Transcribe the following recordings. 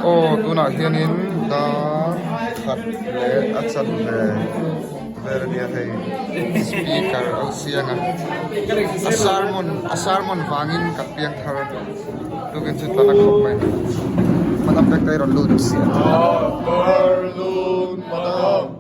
ô tu nào hiền in đã thật lệ ắt chân lệ về đây thấy speaker ở xiang à asarmon vangin cặp biang thar tu kan chút tana khop mai madam tek tay ron lut sia lut madam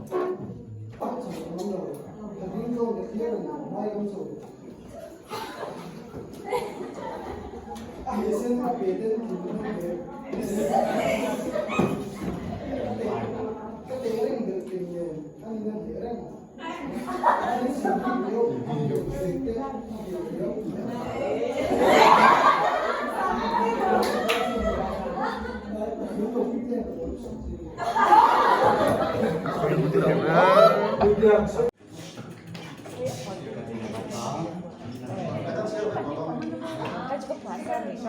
cukup bahasa nih,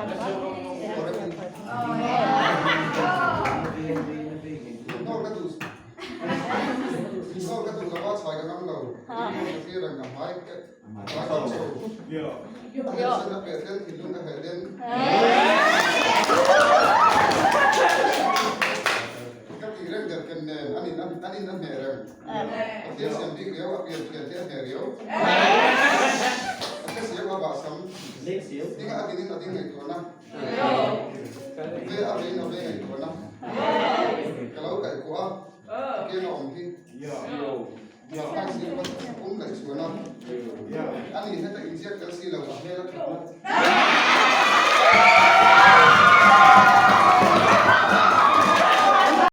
kalau kayak kuah, kita omki, kan sih pas kayak suara, ani kita injek ke sini lah,